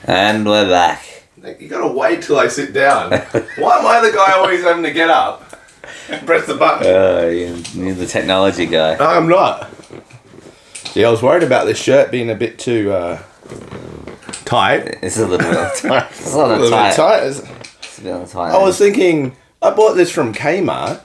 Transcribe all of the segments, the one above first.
And we're back. You gotta wait till I sit down. Why am I the guy always having to get up and press the button? You're the technology guy. No, I'm not. Yeah, I was worried about this shirt being a bit too tight. It's a little bit tight. It's a A little little bit tight. It's a bit tight. I was thinking, I bought this from Kmart.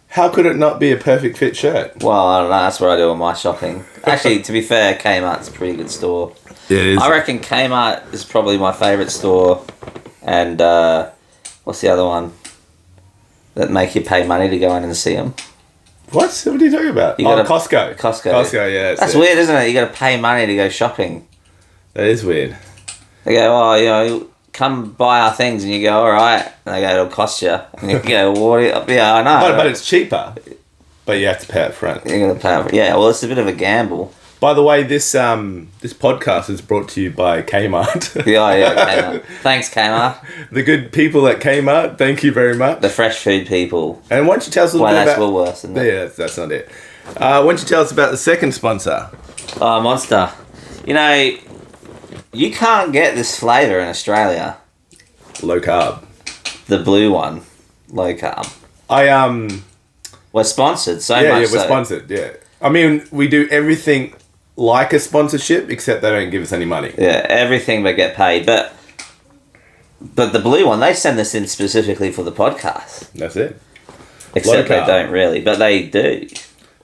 How could it not be a perfect fit shirt? Well, I don't know. That's what I do with my shopping. Actually, to be fair, Kmart's a pretty good store. Yeah, it is. I reckon Kmart is probably my favourite store. And what's the other one? That make you pay money to go in and see them. What? What are you talking about? Costco. Costco, yeah. That's weird, isn't it? You got to pay money to go shopping. That is weird. They go, oh, come buy our things, and you go, all right. And they go, it'll cost you. And you go, yeah, I know. But it's cheaper. But you have to pay up front. You're going to pay up. Yeah, well, it's a bit of a gamble. By the way, this podcast is brought to you by Kmart. Yeah, Kmart. Thanks, Kmart. The good people at Kmart, thank you very much. The fresh food people. And why don't you tell us a little bit that's about... Woolworths, isn't it? Yeah, that's not it. Why don't you tell us about the second sponsor? Oh, Monster. You can't get this flavour in Australia. Low carb. The blue one. Low carb. We're sponsored, so much Yeah, we're so. sponsored, yeah. I mean, we do everything like a sponsorship, except they don't give us any money. Yeah, everything but get paid. But the blue one, they send this in specifically for the podcast. That's it. Except they don't really, but they do.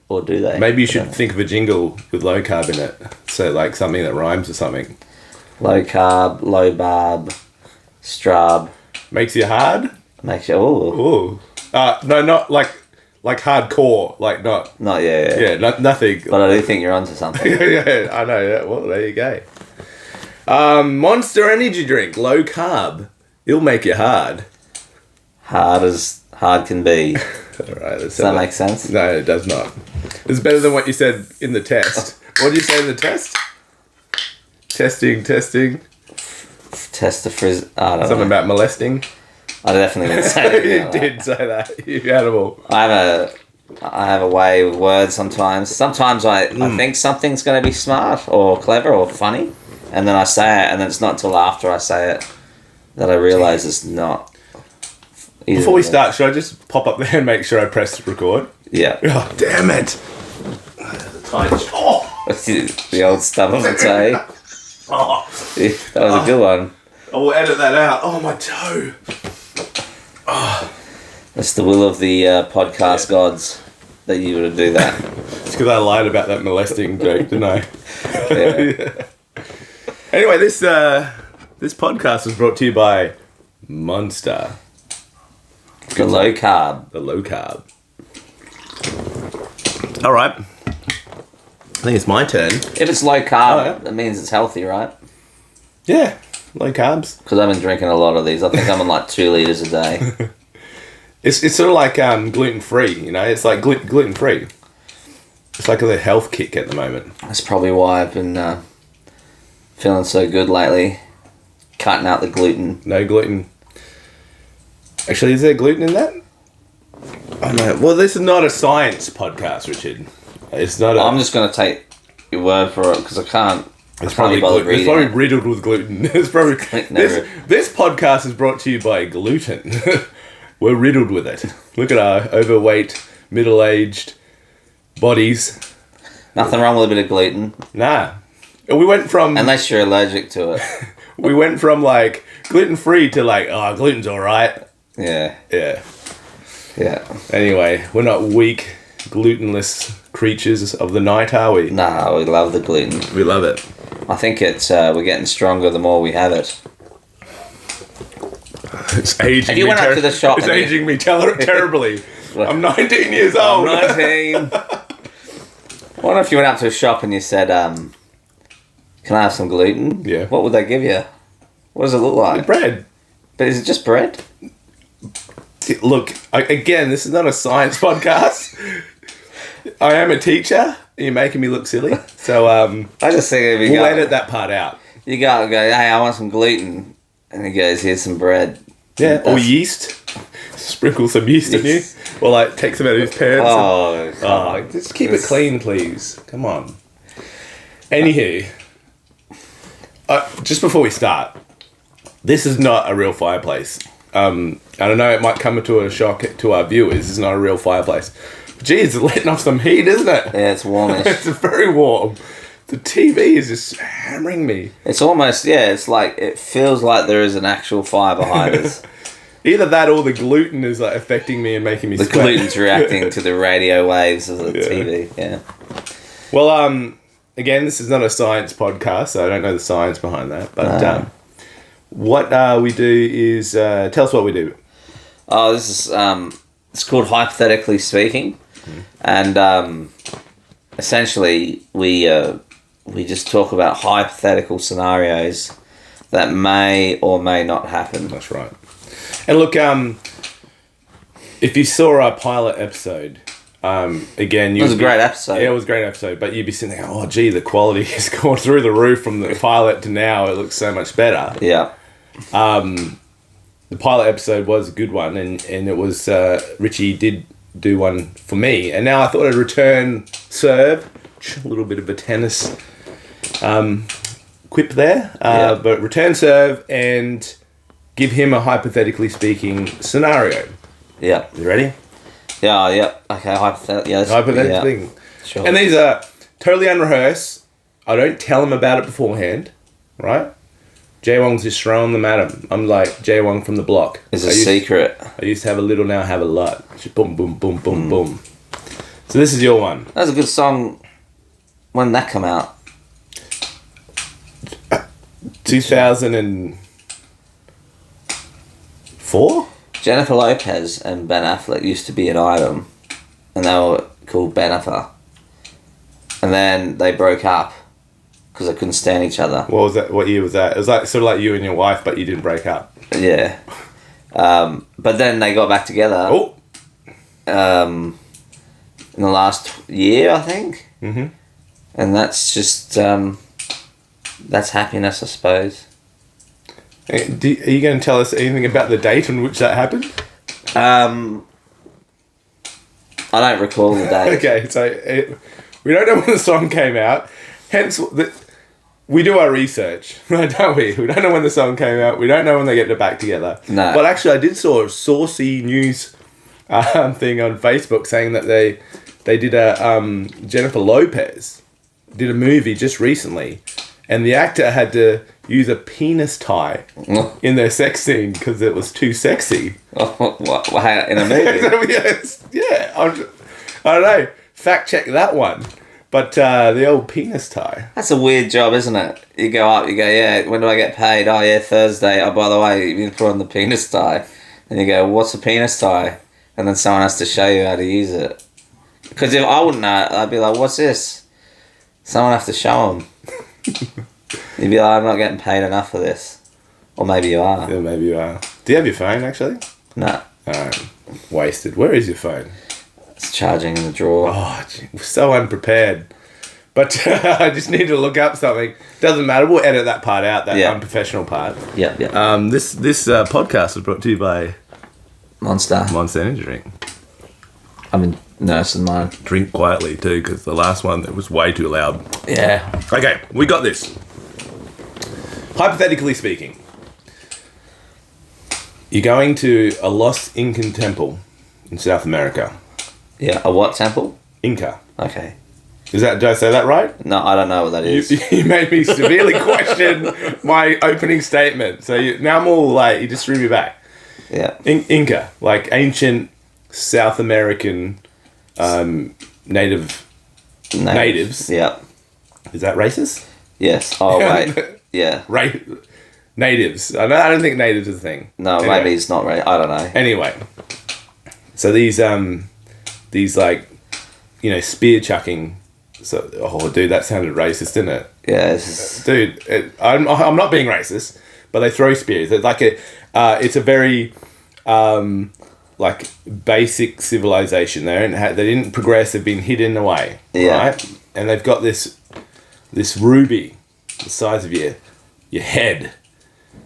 Or do they? Maybe you should think of a jingle with low carb in it. So, like, something that rhymes or something. Low carb, low barb, strub. Makes you hard? Makes you... Ooh. No, not like hardcore. Like, not... Not, yeah. Yeah, nothing. But I do think you're onto something. Yeah, I know. Yeah. Well, there you go. Monster Energy Drink. Low carb. It'll make you hard. Hard as hard can be. All right. Does that make sense? No, it does not. It's better than what you said in the test. What did you say in the test? Testing. Test the frizz. I don't know. Something about molesting. I definitely didn't say that. You did say that. You animal. I have a way with words sometimes. Sometimes I think something's going to be smart or clever or funny, and then I say it, and then it's not till after I say it that I realise it's not. Before we start, should I just pop up there and make sure I press record? Yeah. Oh, damn it. The old stub of a toe. Oh. That was a good one. I will edit that out. Oh, my toe. Oh. It's the will of the podcast gods that you would do that. It's because I lied about that molesting joke, didn't I? Yeah. Anyway, this podcast was brought to you by Monster. The low carb. The low carb. All right. I think it's my turn. If it's low carb, that means it's healthy, right? Yeah, low carbs. Because I've been drinking a lot of these. I think I'm on like 2 litres a day. It's sort of like gluten-free, you know? It's like gluten-free. It's like a health kick at the moment. That's probably why I've been feeling so good lately. Cutting out the gluten. No gluten. Actually, is there gluten in that? I know. Well, this is not a science podcast, Richard. It's not. I'm just going to take your word for it because I can't. It's probably riddled with gluten. It's probably this podcast is brought to you by gluten. We're riddled with it. Look at our overweight, middle-aged bodies. Nothing wrong with a bit of gluten. Nah. We went from... Unless you're allergic to it. We went from, like, gluten-free to, like, gluten's all right. Yeah. Yeah. Yeah. Anyway, we're not weak, glutenless creatures of the night, are we? Nah, we love the gluten. We love it. I think it's we're getting stronger the more we have it. It's aging if you went up to the shop... It's aging me terribly. I'm 19 years old. I'm 19. I wonder if you went up to a shop and you said, can I have some gluten? Yeah. What would they give you? What does it look like? Bread. But is it just bread? Look, again, this is not a science podcast. I am a teacher. You're making me look silly. So I just think we'll edit that part out. You go, hey, I want some gluten. And he goes, here's some bread. Yeah, or yeast. Sprinkle some yeast in you. Or like take some out of his pants. Just keep it clean, please. Come on. Anywho, just before we start, This is not a real fireplace. I don't know, it might come to a shock to our viewers. It's not a real fireplace. Geez, it's letting off some heat, isn't it? Yeah, it's warmish. It's very warm. The TV is just hammering me. It's almost, it's like, it feels like there is an actual fire behind us. Either that or the gluten is like affecting me and making me The sweat. gluten's reacting to the radio waves of the TV, yeah. Well, again, this is not a science podcast, so I don't know the science behind that. But what we do is... tell us what we do. Oh, this is... it's called Hypothetically Speaking. And essentially, we just talk about hypothetical scenarios that may or may not happen. That's right. And look, if you saw our pilot episode, again... It was a great episode. Yeah, it was a great episode, but you'd be sitting there, oh, gee, the quality has gone through the roof from the pilot to now. It looks so much better. Yeah. The pilot episode was a good one, and it was... Richie did do one for me, and now I thought I'd return serve. A little bit of a tennis quip there. But return serve and... give him a hypothetically speaking scenario. Yeah. You ready? Yeah. Okay, hypothetically. Yeah, hypothetically speaking. Sure. And these are totally unrehearsed. I don't tell him about it beforehand, right? Jay Wong's just throwing them at him. I'm like Jay Wong from the block. It's a secret. I used to have a little, now I have a lot. Just boom, boom, boom, boom, boom. So this is your one. That was a good song. When did that come out? 2004? Jennifer Lopez and Ben Affleck used to be an item, and they were called Bennifer. And then they broke up because they couldn't stand each other. What was that? What year was that? It was like sort of like you and your wife, but you didn't break up. Yeah. But then they got back together. Oh. In the last year, I think. Mm-hmm. And that's just that's happiness, I suppose. Are you going to tell us anything about the date on which that happened? I don't recall the date. Okay, so we don't know when the song came out. Hence, we do our research, right, don't we? We don't know when the song came out. We don't know when they get back together. No. But actually, I did saw a saucy news thing on Facebook saying that they did a... Jennifer Lopez did a movie just recently, and the actor had to use a penis tie in their sex scene because it was too sexy. What, in a movie? Yes, yeah. I don't know. Fact check that one. But the old penis tie. That's a weird job, isn't it? You go up, you go, yeah, when do I get paid? Oh, yeah, Thursday. Oh, by the way, you need to put on the penis tie. And you go, what's a penis tie? And then someone has to show you how to use it. Because if I wouldn't know, I'd be like, what's this? Someone have to show them. You'd be like, I'm not getting paid enough for this. Or maybe you are. Yeah, maybe you are. Do you have your phone, actually? No. Wasted. Where is your phone? It's charging in the drawer. Oh, gee, we're so unprepared. But I just need to look up something. Doesn't matter. We'll edit that part out, that unprofessional part. Yeah. This podcast was brought to you by... Monster Energy Drink. I've been nursing mine. Drink quietly, too, because the last one, it was way too loud. Yeah. Okay, we got this. Hypothetically speaking, you're going to a lost Incan temple in South America. Yeah, a what temple? Inca. Okay. Did I say that right? No, I don't know what that is. You made me severely question my opening statement. So now I'm all like, you just threw me back. Yeah. Inca, like ancient South American natives. Yeah. Is that racist? Yes. Oh, right. Yeah. Natives. I don't think natives is a thing. No, anyway. Maybe it's not right. I don't know. Anyway. So these like, spear chucking. So, oh, dude, that sounded racist, didn't it? Yeah. Dude, I'm not being racist, but they throw spears. It's like it's a very like basic civilization there, and they didn't progress. They've been hidden away, right? And they've got this ruby the size of your head,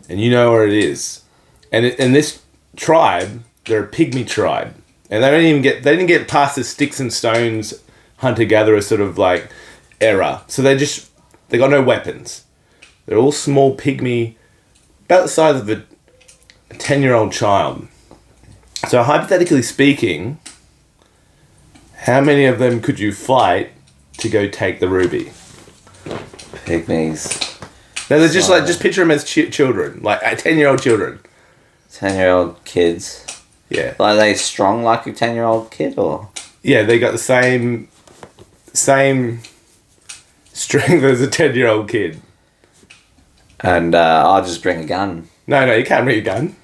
and you know where it is. And this tribe, they're a pygmy tribe, and they didn't get past the sticks and stones hunter-gatherer sort of like era. So they got no weapons. They're all small pygmy, about the size of a 10-year-old child. So hypothetically speaking, how many of them could you fight to go take the ruby? Pygmies. Now they're just picture them as children, like 10-year-old children. 10-year-old kids. Yeah. Are they strong like a 10-year-old kid or? Yeah, they got the same strength as a 10-year-old kid. And I'll just bring a gun. No, you can't bring a gun.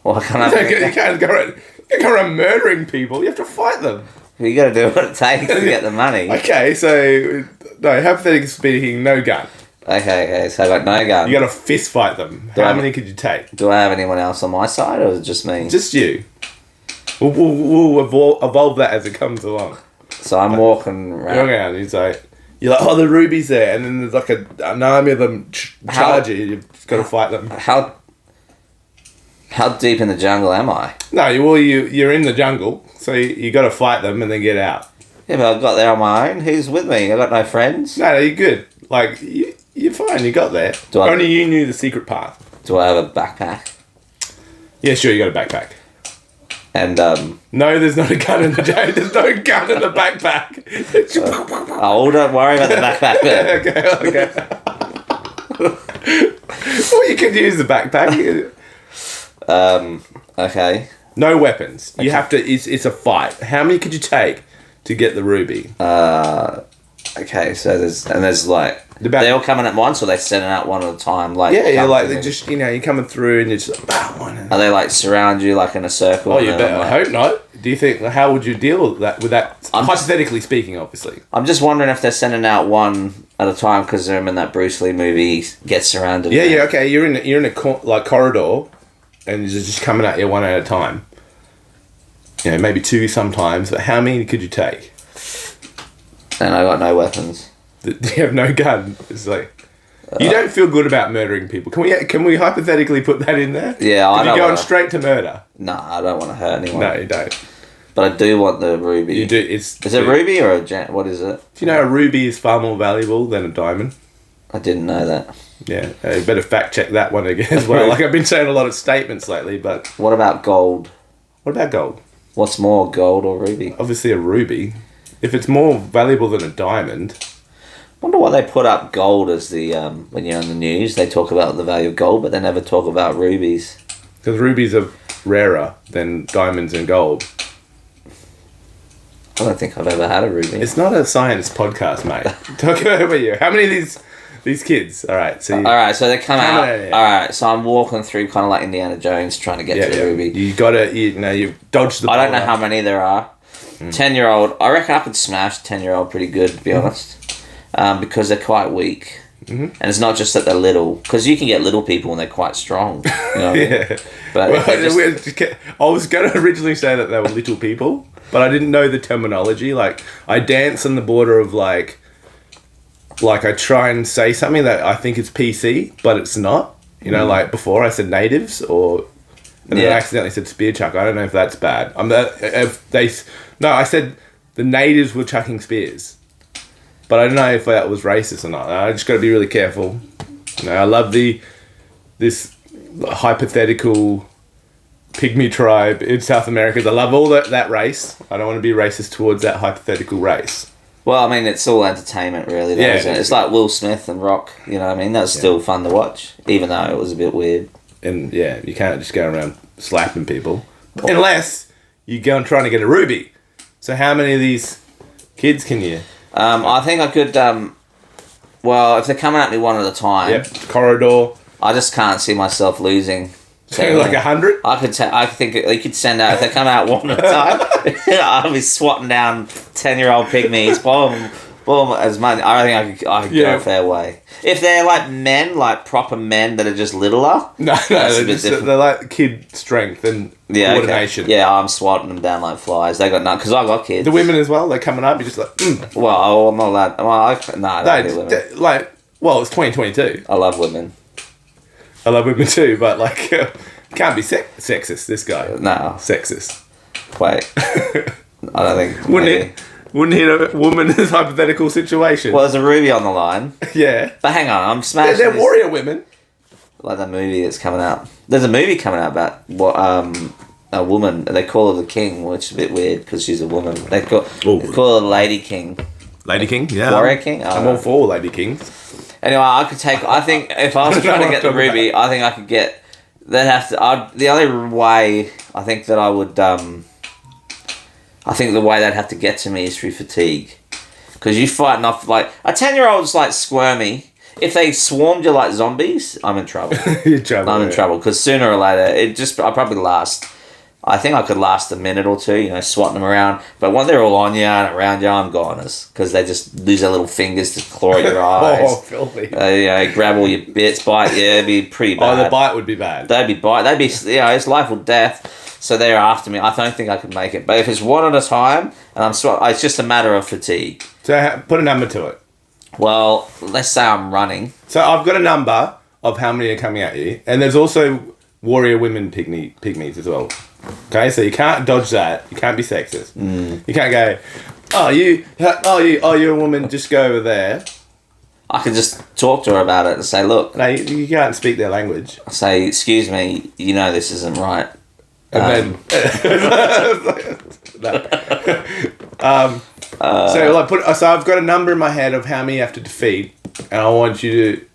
Well, You can't go around murdering people. You have to fight them. You got to do what it takes to get the money. Okay, so no, hypothetically speaking, no gun. Okay, so I got no gun. You got to fist fight them. How many could you take? Do I have anyone else on my side, or is it just me? Just you. We'll evolve that as it comes along. So I'm walking around. You're around. You're like, oh, the ruby's there, and then there's like an army of them charge you. You've got to fight them. How deep in the jungle am I? No, you're in the jungle, so you got to fight them and then get out. Yeah, but I got there on my own. Who's with me? I got no friends. No, you're good. Like you're fine. You got there. Only you knew the secret path. Do I have a backpack? Yeah, sure. You got a backpack. And no, there's not a gun in the There's no gun in the backpack. Don't worry about the backpack then. Okay. Well, you could use the backpack. Okay. No weapons. You have to. It's a fight. How many could you take to get the ruby? Okay. So there's like they all coming at once, or they sending out one at a time. Like yeah, like they just you're coming through and you're just like, bam, one. Are they like surround you like in a circle? Oh, you better. I hope not. Do you think? How would you deal with that? Hypothetically speaking, obviously. I'm just wondering if they're sending out one at a time because they're in that Bruce Lee movie. He gets surrounded. Yeah. Okay, you're in a corridor. And it's just coming at you one at a time. Maybe two sometimes, but how many could you take? And I got no weapons. You have no gun. It's like you don't feel good about murdering people. Can we hypothetically put that in there? Yeah, I don't. You're going straight to murder. No, I don't want to hurt anyone. No, you don't. But I do want the ruby. You do. Is it a ruby or a gem? What is it? Do you know a ruby is far more valuable than a diamond? I didn't know that. Yeah, you better fact check that one again as well. Like I've been saying a lot of statements lately, but... What about gold? What about gold? What's more, gold or ruby? Obviously a ruby. If it's more valuable than a diamond... I wonder why they put up gold as the... when you're on the news, they talk about the value of gold, but they never talk about rubies. Because rubies are rarer than diamonds and gold. I don't think I've ever had a ruby. It's not a science podcast, mate. Talk about you. How many of these kids? All right, so they come out. All right, so I'm walking through kind of like Indiana Jones trying to get to the ruby. You gotta, you've dodged the... I don't know how many there are. 10-year-old, I reckon I could smash 10-year-old pretty good, to be honest. Because they're quite weak. Mm-hmm. And it's not just that they're little, because you can get little people and they're quite strong. You know what I mean? But I was going to originally say that they were little people, but I didn't know the terminology. Like, I dance on the border of like I try and say something that I think is PC, but it's not. Like before I said natives and then I accidentally said spear chuck. I don't know if that's bad. I said the natives were chucking spears. But I don't know if that was racist or not. I just got to be really careful. I love this hypothetical pygmy tribe in South America. I love all that race. I don't want to be racist towards that hypothetical race. Well, I mean, it's all entertainment, really. Isn't it? It's like Will Smith and Rock. You know what I mean? That's still fun to watch, even though it was a bit weird. And you can't just go around slapping people unless you go and trying to get a ruby. So how many of these kids can you? I think I could, if they're coming at me one at a time... Yep, corridor. I just can't see myself losing. Like 100? I think you could send out, if they come out one at a time, I'll be swatting down 10-year-old pygmies, boom, as much. I think I could go a fair way. If they're like men, like proper men that are just littler... No, they're like kid strength and coordination. Okay. Yeah, I'm swatting them down like flies. They got none, because I got kids. The women as well, they're coming up, you're just like... Well, I'm not allowed... I don't do women. It's 2022. I love women. I love women too, but like... can't be sexist, this guy. No. Sexist. Wait. I don't think... Wouldn't hit a woman in this hypothetical situation. Well, there's a ruby on the line. Yeah. But hang on, I'm smashing They're warrior women. like the movie that's coming out. There's a movie coming out about what a woman. They call her the king, which is a bit weird because she's a woman. They call her the Lady King. Lady King, yeah. Warrior King. I'm all for Lady Kings. Anyway, I think if I was trying to get the ruby, I think I could get. They'd have to. The only way I think that I would. I think the way they'd have to get to me is through fatigue, because you fighting off like a 10-year-old's like squirmy. If they swarmed you like zombies, I'm in trouble. You're in trouble. I'm in trouble because sooner or later I'll probably last. I think I could last a minute or two, swatting them around. But when they're all on you and around you, I'm goners. Because they just use their little fingers to claw at your eyes. Oh, filthy. Grab all your bits, bite you. It'd be pretty bad. Oh, the bite would be bad. They'd be, it's life or death. So they're after me. I don't think I could make it. But if it's one at a time, and it's just a matter of fatigue. So put a number to it. Well, let's say I'm running. So I've got a number of how many are coming at you. And there's also warrior women pygmies as well. Okay, so you can't dodge that. You can't be sexist. You can't go, you're a woman, just go over there. I could just talk to her about it and say, look. No, you can't speak their language. Say, excuse me, this isn't right. And so I've got a number in my head of how many you have to defeat, and I want you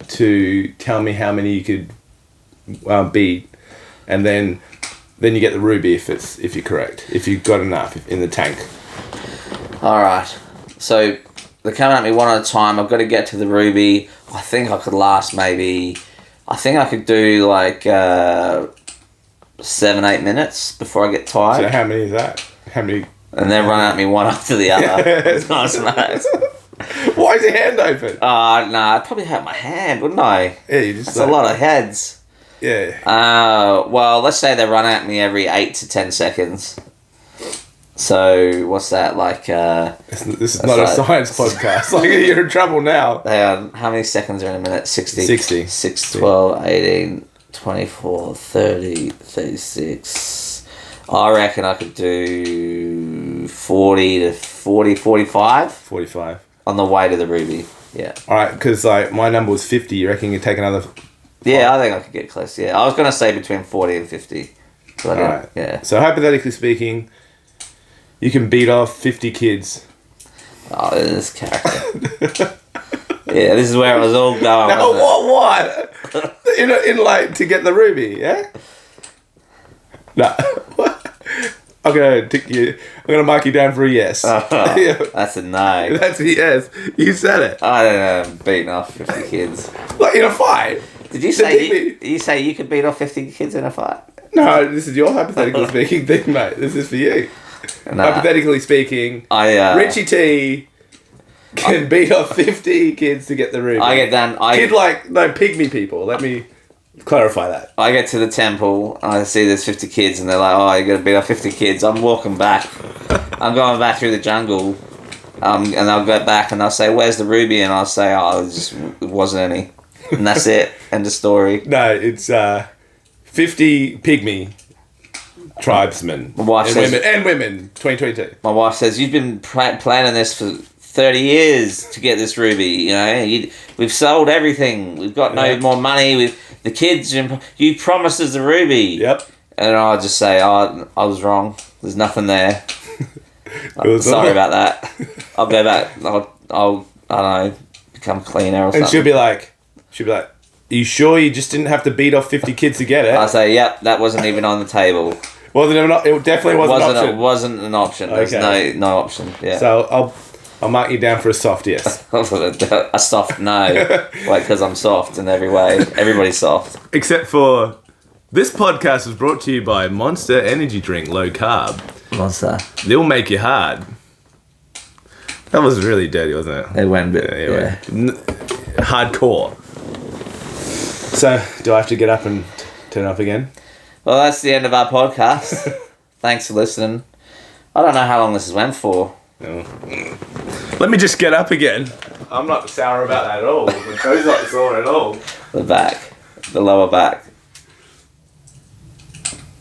to tell me how many you could beat, and then you get the ruby if you're correct. If you've got enough in the tank. All right. So they're coming at me one at a time. I've got to get to the ruby. I think I could last maybe. I think I could do like 7-8 minutes before I get tired. So how many is that? How many? And then run at me one after the other. It's nice, mate. Why is your hand open? No, I'd probably hurt my hand, wouldn't I? Yeah, That's a lot of heads. Yeah. Well, let's say they run at me every 8 to 10 seconds. So, what's that, like... this is not a science podcast. Like, you're in trouble now. How many seconds are in a minute? 60. 6, 12, 18, 24, 30, 36... I reckon I could do 45. 45. On the way to the ruby, yeah. Alright, because my number was 50. You reckon you take another... Yeah, I think I could get close, yeah. I was going to say between 40 and 50. Alright. Yeah. So hypothetically speaking, you can beat off 50 kids. Oh, this character. Yeah, this is where it was all going. No, what? in to get the ruby, yeah? No. I'm gonna mark you down for a yes. That's a no. That's a yes. You said it. I don't know. I'm beating off 50 kids. Like in a fight? Did you say you could beat off 50 kids in a fight? No, this is your hypothetical speaking thing, mate. This is for you. Hypothetically speaking, Richie T can beat off 50 kids to get the ruby. I get done. Pygmy people. Let me clarify that. I get to the temple, I see there's 50 kids, and they're like, oh, you're going to beat off 50 kids. I'm walking back. I'm going back through the jungle, and I'll go back, and they'll say, where's the ruby? And I'll say, it wasn't any. And that's it. End of story. No, it's 50 pygmy tribesmen and women, 2022. My wife says, you've been planning this for 30 years to get this ruby. We've sold everything. We've got no more money. The kids, you promised us the ruby. Yep. And I'll just say, I was wrong. There's nothing there. Sorry about that. I'll go back. I'll I don't know, become cleaner or something. And she'll be like, are you sure you just didn't have to beat off 50 kids to get it? I'll say, yep, that wasn't even on the table. It definitely wasn't an option. It wasn't an option. There's no option. Yeah. So I'll mark you down for a soft yes. A soft no. Because I'm soft in every way. Everybody's soft. Except for this podcast was brought to you by Monster Energy Drink Low Carb. Monster. They'll make you hard. That was really dirty, wasn't it? It went a bit. Hardcore. So, do I have to get up and turn off again? Well, that's the end of our podcast. Thanks for listening. I don't know how long this has went for. No. Let me just get up again. I'm not sour about that at all. The toes not sore at all. The lower back.